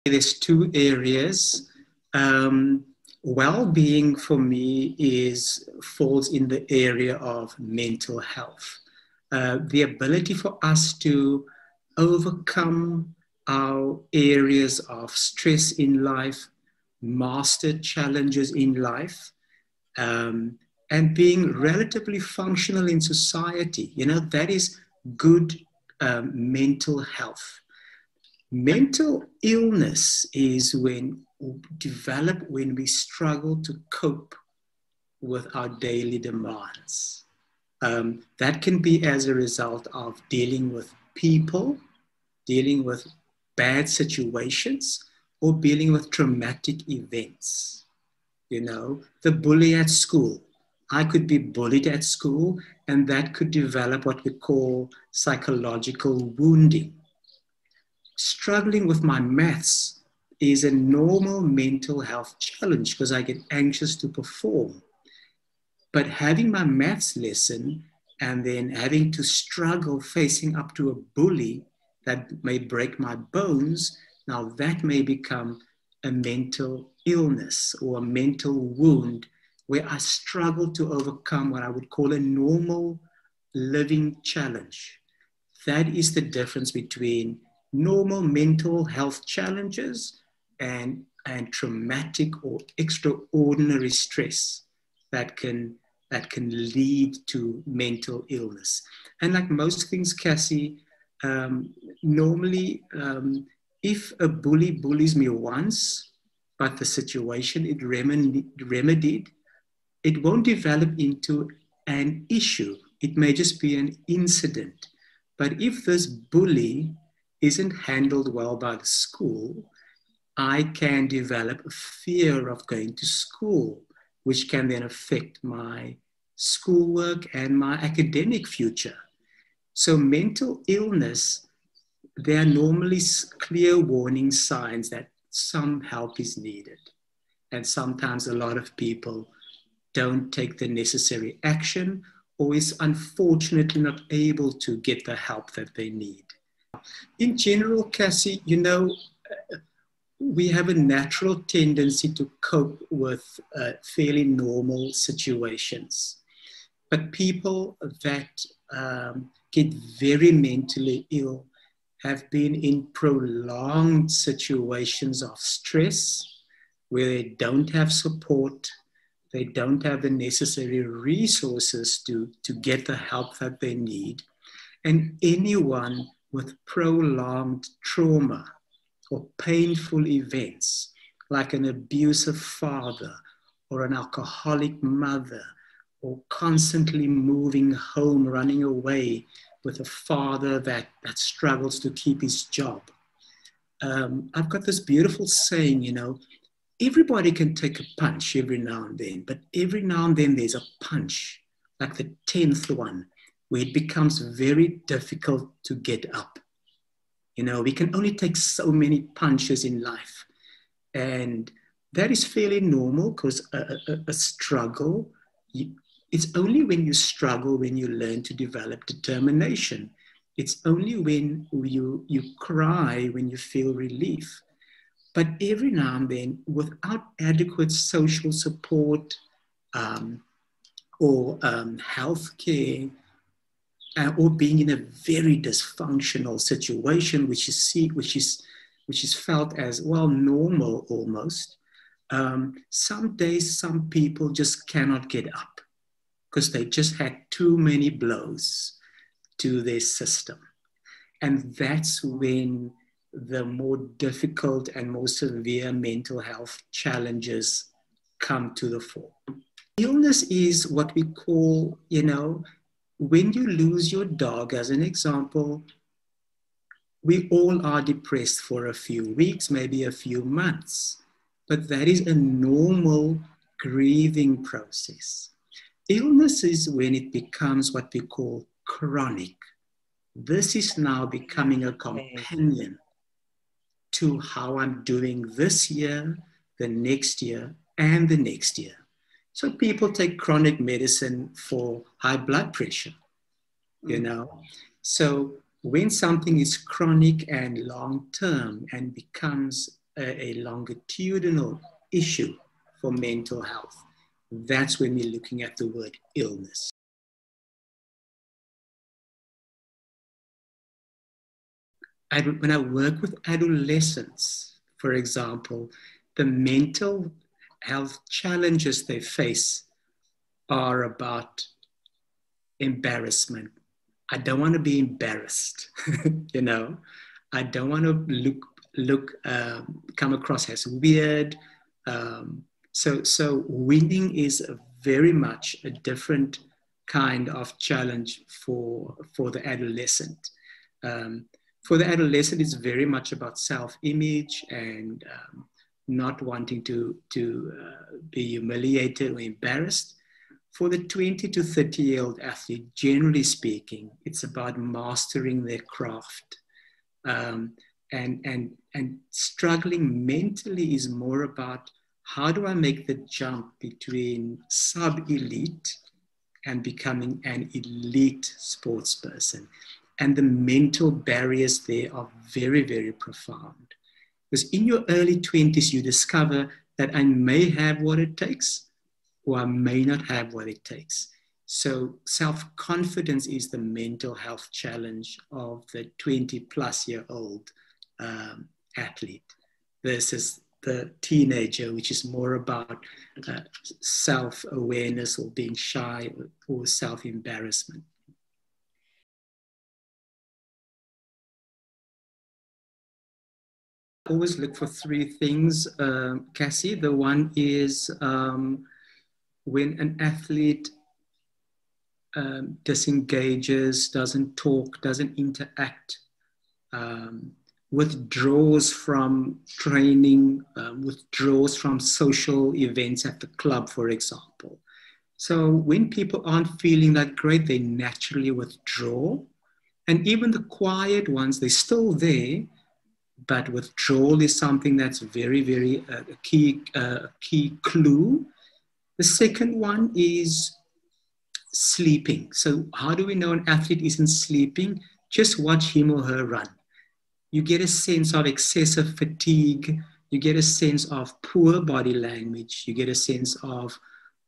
There's two areas. Well-being for me falls in the area of mental health. The ability for us to overcome our areas of stress in life, master challenges in life, and being relatively functional in society. That is good mental health. Mental illness is when we struggle to cope with our daily demands. That can be as a result of dealing with people, dealing with bad situations, or dealing with traumatic events. The bully at school. I could be bullied at school, and that could develop what we call psychological wounding. Struggling with my maths is a normal mental health challenge because I get anxious to perform. But having my maths lesson and then having to struggle facing up to a bully that may break my bones, now that may become a mental illness or a mental wound where I struggle to overcome what I would call a normal living challenge. That is the difference between normal mental health challenges and traumatic or extraordinary stress that can lead to mental illness. And like most things, Cassie, normally if a bully bullies me once, but the situation is remedied, it won't develop into an issue. It may just be an incident. But if this bully isn't handled well by the school, I can develop a fear of going to school, which can then affect my schoolwork and my academic future. So mental illness, there are normally clear warning signs that some help is needed. And sometimes a lot of people don't take the necessary action or is unfortunately not able to get the help that they need. In general, Cassie, we have a natural tendency to cope with fairly normal situations. But people that get very mentally ill have been in prolonged situations of stress where they don't have support, they don't have the necessary resources to get the help that they need. And anyone with prolonged trauma or painful events, like an abusive father or an alcoholic mother, or constantly moving home, running away with a father that struggles to keep his job. I've got this beautiful saying, everybody can take a punch every now and then, but every now and then there's a punch, like the 10th one, where it becomes very difficult to get up. We can only take so many punches in life. And that is fairly normal because a struggle, it's only when you struggle when you learn to develop determination. It's only when you cry when you feel relief. But every now and then, without adequate social support or health care, or being in a very dysfunctional situation, which is felt as, well, normal almost, some days some people just cannot get up because they just had too many blows to their system. And that's when the more difficult and more severe mental health challenges come to the fore. Illness is what we call, when you lose your dog, as an example, we all are depressed for a few weeks, maybe a few months, but that is a normal grieving process. Illness is when it becomes what we call chronic. This is now becoming a companion to how I'm doing this year, the next year, and the next year. So people take chronic medicine for high blood pressure, So when something is chronic and long-term and becomes a longitudinal issue for mental health, that's when we're looking at the word illness. When I work with adolescents, for example, the mental health challenges they face are about embarrassment. I don't want to be embarrassed, you know. I don't want to come across as weird. So winning is very much a different kind of challenge for the adolescent. For the adolescent, it's very much about self-image and not wanting to be humiliated or embarrassed. For the 20 to 30-year-old athlete, generally speaking, it's about mastering their craft. And struggling mentally is more about how do I make the jump between sub-elite and becoming an elite sports person. And the mental barriers there are very, very profound. Because in your early 20s, you discover that I may have what it takes, or I may not have what it takes. So self-confidence is the mental health challenge of the 20-plus-year-old athlete versus the teenager, which is more about self-awareness or being shy or self-embarrassment. I always look for three things, Cassie. The one is when an athlete disengages, doesn't talk, doesn't interact, withdraws from training, withdraws from social events at the club, for example. So when people aren't feeling that great, they naturally withdraw. And even the quiet ones, they're still there, but withdrawal is something that's very, very a key clue. The second one is sleeping. So how do we know an athlete isn't sleeping? Just watch him or her run. You get a sense of excessive fatigue. You get a sense of poor body language. You get a sense of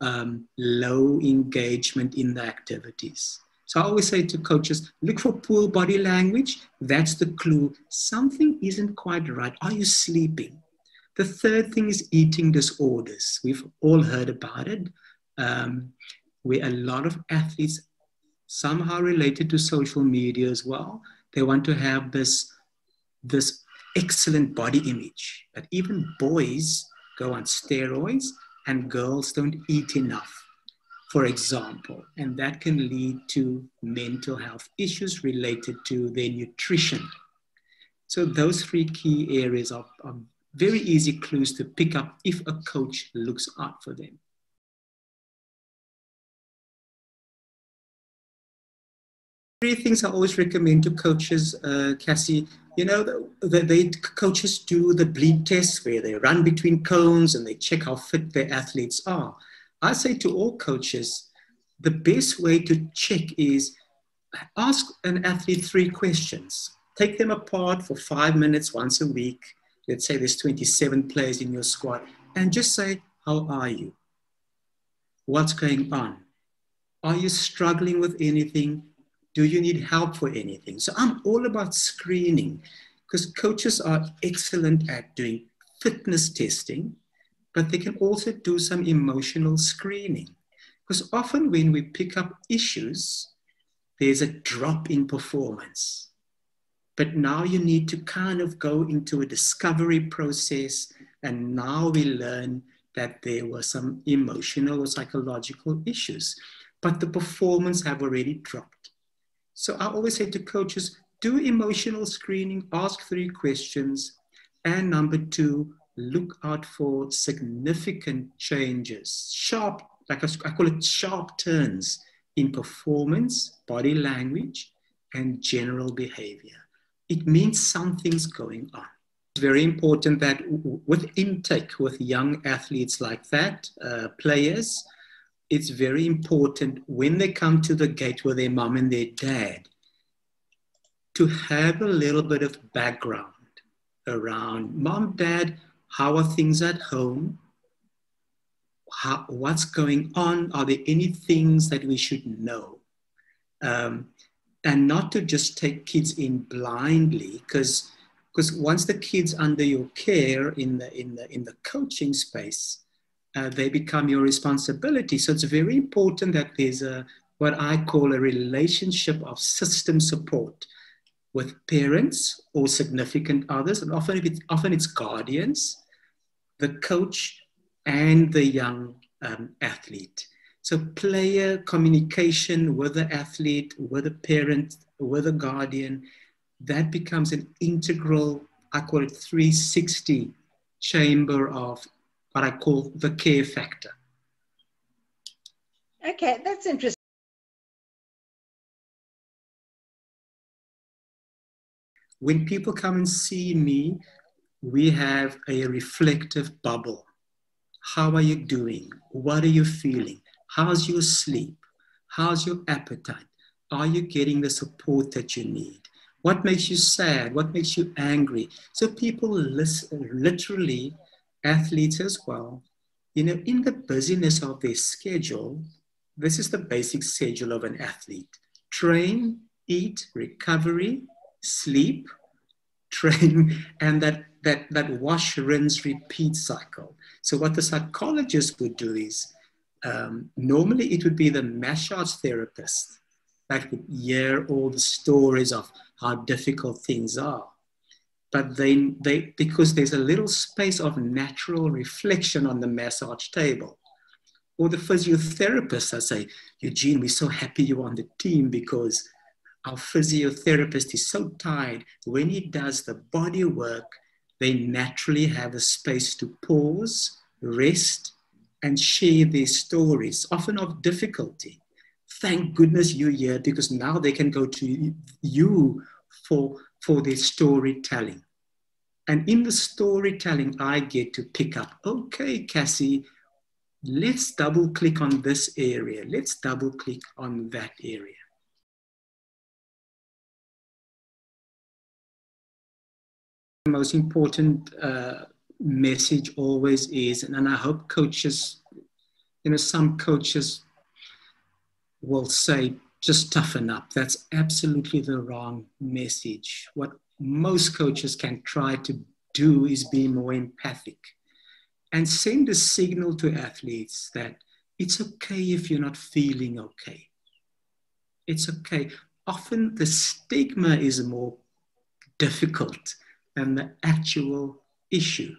low engagement in the activities. So I always say to coaches, look for poor body language. That's the clue. Something isn't quite right. Are you sleeping? The third thing is eating disorders. We've all heard about it, where a lot of athletes, somehow related to social media as well, they want to have this excellent body image. But even boys go on steroids and girls don't eat enough, for example. And that can lead to mental health issues related to their nutrition. So those three key areas are very easy clues to pick up if a coach looks out for them. Three things I always recommend to coaches, Cassie. You know, coaches do the bleed test where they run between cones and they check how fit their athletes are. I say to all coaches, the best way to check is ask an athlete 3 questions. Take them apart for 5 minutes once a week. Let's say there's 27 players in your squad, and just say, how are you? What's going on? Are you struggling with anything? Do you need help for anything? So I'm all about screening, because coaches are excellent at doing fitness testing, but they can also do some emotional screening. Because often when we pick up issues, there's a drop in performance. But now you need to kind of go into a discovery process, and now we learn that there were some emotional or psychological issues, but the performance have already dropped. So I always say to coaches, do emotional screening, ask 3 questions, and number 2, look out for significant changes, sharp, like I call it sharp turns in performance, body language, and general behavior. It means something's going on. It's very important that with intake, with young athletes like that, players, it's very important when they come to the gate with their mom and their dad to have a little bit of background around, Mom, Dad, how are things at home? What's going on? Are there any things that we should know? And not to just take kids in blindly, because once the kids under your care in the coaching space, they become your responsibility. So it's very important that there's what I call a relationship of system support with parents or significant others, and often it's guardians, the coach, and the young athlete. So player communication with the athlete, with the parent, with the guardian, that becomes an integral, I call it 360 chamber of what I call the care factor. Okay, that's interesting. When people come and see me, we have a reflective bubble. How are you doing? What are you feeling? How's your sleep? How's your appetite? Are you getting the support that you need? What makes you sad? What makes you angry? So people listen, literally, athletes as well, in the busyness of their schedule, this is the basic schedule of an athlete. Train, eat, recovery, sleep, train, and that wash, rinse, repeat cycle. So what the psychologist would do is, normally it would be the massage therapist that would hear all the stories of how difficult things are. But then because there's a little space of natural reflection on the massage table. Or the physiotherapist, I say, Eugene, we're so happy you're on the team because our physiotherapist is so tired. When he does the body work, they naturally have a space to pause, rest, and share their stories, often of difficulty. Thank goodness you're here, because now they can go to you for their storytelling. And in the storytelling, I get to pick up, okay, Cassie, let's double click on this area. Let's double click on that area. The most important message always is, and I hope coaches, some coaches will say, just toughen up. That's absolutely the wrong message. What most coaches can try to do is be more empathic and send a signal to athletes that it's okay if you're not feeling okay. It's okay. Often the stigma is more difficult than the actual issue.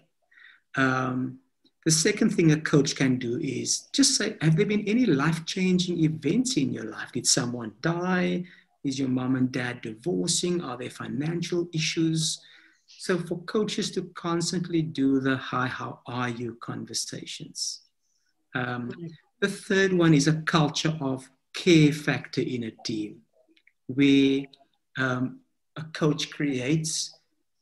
The second thing a coach can do is just say, have there been any life-changing events in your life? Did someone die? Is your mom and dad divorcing? Are there financial issues? So for coaches to constantly do the hi, how are you conversations. The third one is a culture of care factor in a team, where a coach creates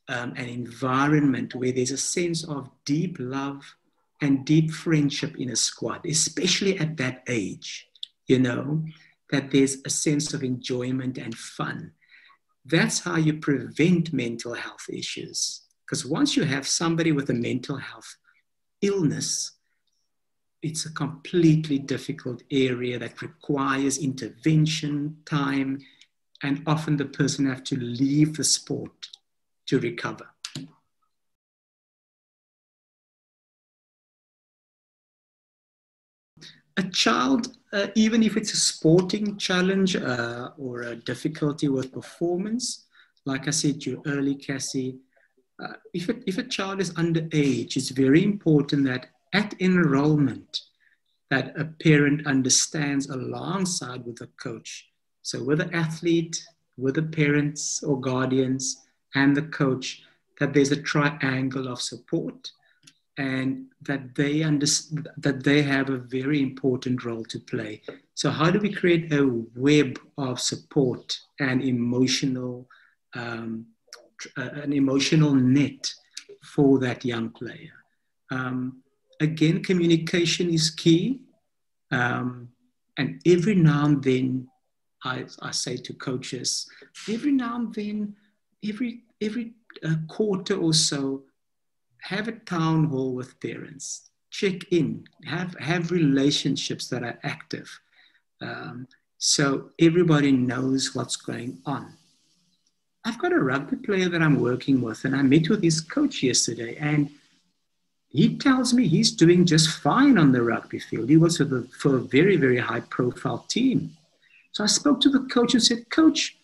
an environment where there's a sense of deep love and deep friendship in a squad, especially at that age, that there's a sense of enjoyment and fun. That's how you prevent mental health issues. Because once you have somebody with a mental health illness, it's a completely difficult area that requires intervention, time, and often the person have to leave the sport to recover. A child, even if it's a sporting challenge or a difficulty with performance, like I said to you early, Cassie, if a child is underage, it's very important that at enrollment, that a parent understands alongside with the coach. So with the athlete, with the parents or guardians, and the coach, that there's a triangle of support, and that they have a very important role to play. So how do we create a web of support and an emotional net for that young player? Again, communication is key. And every now and then, I say to coaches, every now and then, every a quarter or so, have a town hall with parents. Check in, have relationships that are active. So everybody knows what's going on. I've got a rugby player that I'm working with, and I met with his coach yesterday, and he tells me he's doing just fine on the rugby field. He was for a very, very high profile team. So I spoke to the coach and said, Coach,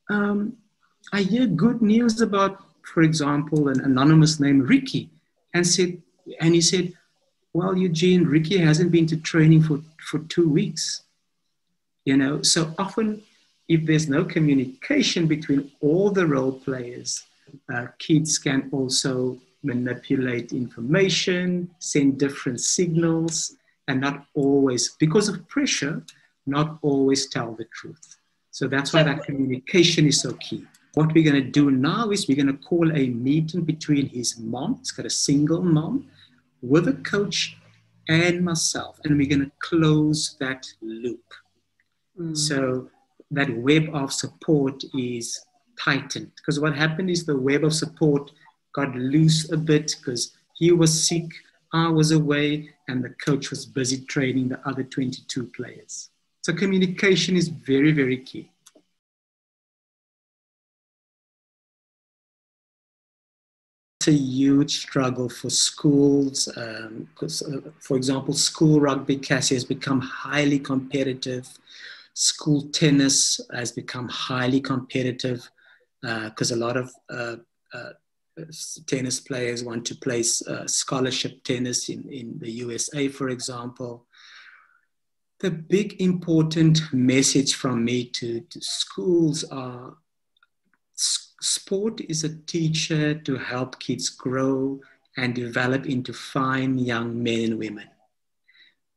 I hear good news about, for example, an anonymous named Ricky. And he said, well, Eugene, Ricky hasn't been to training for 2 weeks. So often if there's no communication between all the role players, kids can also manipulate information, send different signals, and not always, because of pressure, not always tell the truth. So that's why that communication is so key. What we're going to do now is we're going to call a meeting between his mom, he's got a single mom, with a coach and myself, and we're going to close that loop. So that web of support is tightened, because what happened is the web of support got loose a bit because he was sick, I was away, and the coach was busy training the other 22 players. So communication is very, very key. It's a huge struggle for schools because, for example, school rugby, Cassie, has become highly competitive. School tennis has become highly competitive because a lot of tennis players want to play scholarship tennis in the USA, for example. The big important message from me to schools are sport is a teacher to help kids grow and develop into fine young men and women.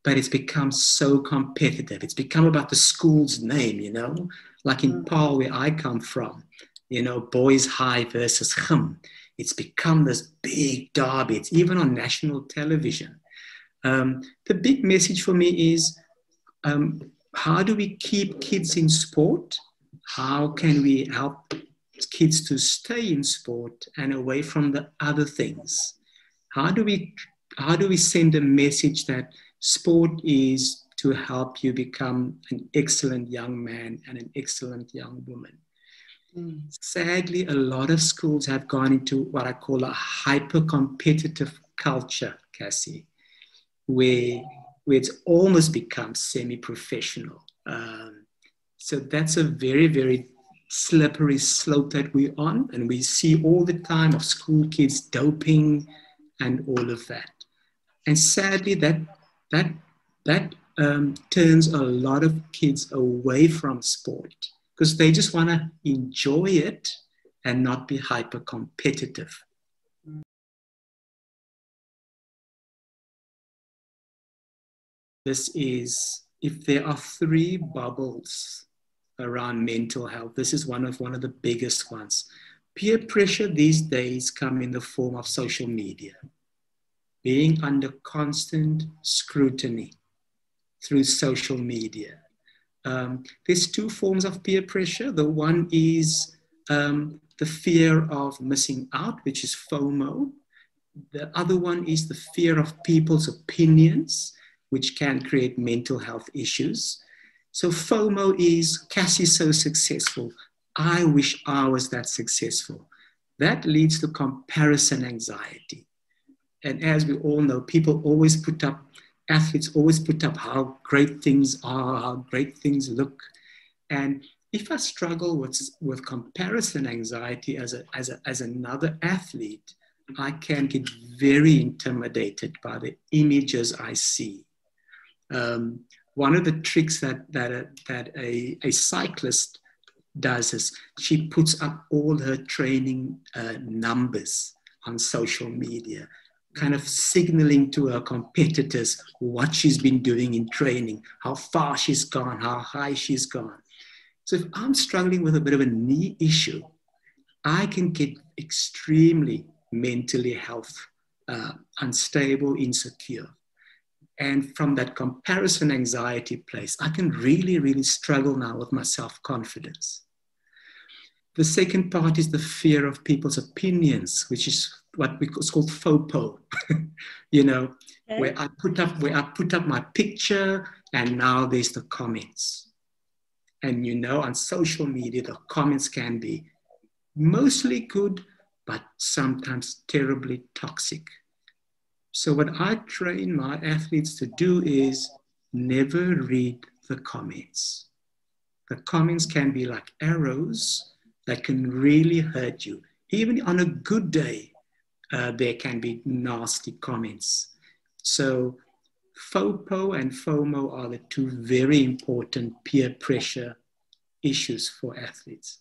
But it's become so competitive. It's become about the school's name, like in Paarl, where I come from, boys high versus him. It's become this big derby. It's even on national television. The big message for me is, how do we keep kids in sport? How can we help kids to stay in sport and away from the other things? How do we send a message that sport is to help you become an excellent young man and an excellent young woman? Sadly, a lot of schools have gone into what I call a hyper-competitive culture, Cassie, where it's almost become semi-professional. So that's a very, very slippery slope that we're on, and we see all the time of school kids doping and all of that. And sadly, that turns a lot of kids away from sport because they just want to enjoy it and not be hyper competitive. This is, if there are 3 bubbles around mental health, this is one of the biggest ones. Peer pressure these days come in the form of social media, being under constant scrutiny through social media. There's 2 forms of peer pressure. The one is the fear of missing out, which is FOMO. The other one is the fear of people's opinions, which can create mental health issues. So FOMO is, Cassie's so successful, I wish I was that successful. That leads to comparison anxiety. And as we all know, athletes always put up how great things are, how great things look. And if I struggle with comparison anxiety as another athlete, I can get very intimidated by the images I see. One of the tricks that a cyclist does is she puts up all her training numbers on social media, kind of signaling to her competitors what she's been doing in training, how far she's gone, how high she's gone. So if I'm struggling with a bit of a knee issue, I can get extremely mentally unstable, insecure. And from that comparison anxiety place, I can really, really struggle now with my self-confidence. The second part is the fear of people's opinions, which is what it's called FOPO, you know, Okay. where I put up my picture and now there's the comments. And you know, on social media, the comments can be mostly good, but sometimes terribly toxic. So what I train my athletes to do is never read the comments. The comments can be like arrows that can really hurt you. Even on a good day, there can be nasty comments. So FOPO and FOMO are the two very important peer pressure issues for athletes.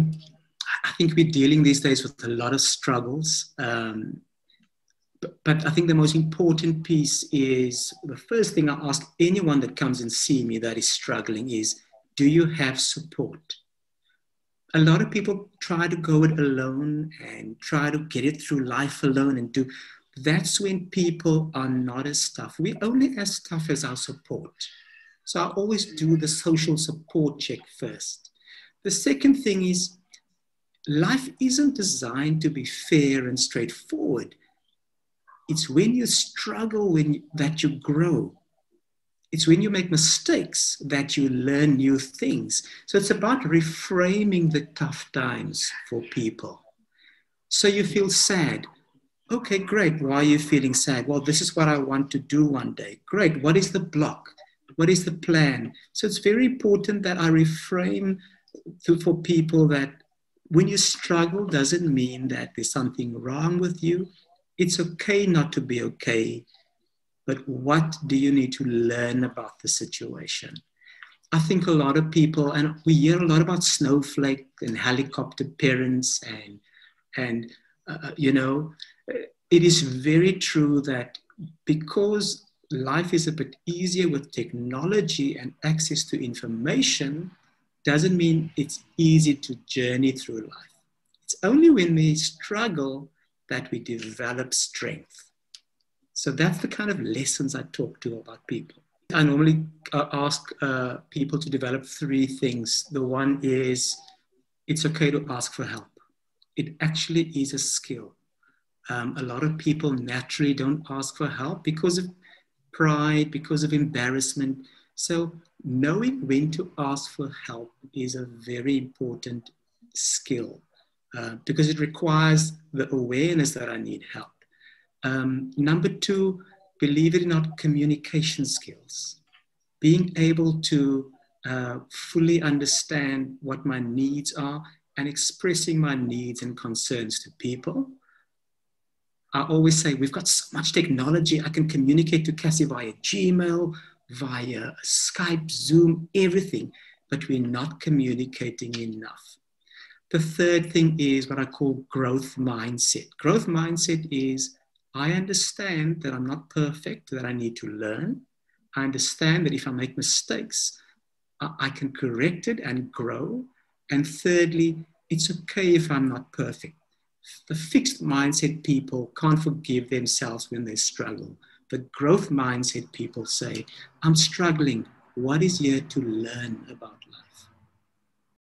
I think we're dealing these days with a lot of struggles. But I think the most important piece is the first thing I ask anyone that comes and see me that is struggling is, do you have support? A lot of people try to go it alone and try to get it through life alone and do. That's when people are not as tough. We're only as tough as our support. So I always do the social support check first. The second thing is, life isn't designed to be fair and straightforward. It's when you struggle that you grow. It's when you make mistakes that you learn new things. So it's about reframing the tough times for people. So you feel sad. Okay, great. Why are you feeling sad? Well, this is what I want to do one day. Great. What is the block? What is the plan? So it's very important that I reframe for people that when you struggle doesn't mean that there's something wrong with you. It's okay not to be okay, but what do you need to learn about the situation? I think a lot of people, and we hear a lot about snowflake and helicopter parents, and you know, it is very true that because life is a bit easier with technology and access to information, doesn't mean it's easy to journey through life. It's only when we struggle that we develop strength. So that's the kind of lessons I talk to about people. I normally ask people to develop three things. The one is, it's okay to ask for help. It actually is a skill. A lot of people naturally don't ask for help because of pride, because of embarrassment. So knowing when to ask for help is a very important skill because it requires the awareness that I need help. Number two, believe it or not, communication skills. Being able to fully understand what my needs are and expressing my needs and concerns to people. I always say, we've got so much technology. I can communicate to Cassie via Gmail, via Skype, Zoom, everything, but we're not communicating enough. The third thing is what I call growth mindset. Growth mindset is, I understand that I'm not perfect, that I need to learn. I understand that if I make mistakes, I can correct it and grow. And thirdly, it's okay if I'm not perfect. The fixed mindset people can't forgive themselves when they struggle. The growth mindset people say, I'm struggling. What is here to learn about life?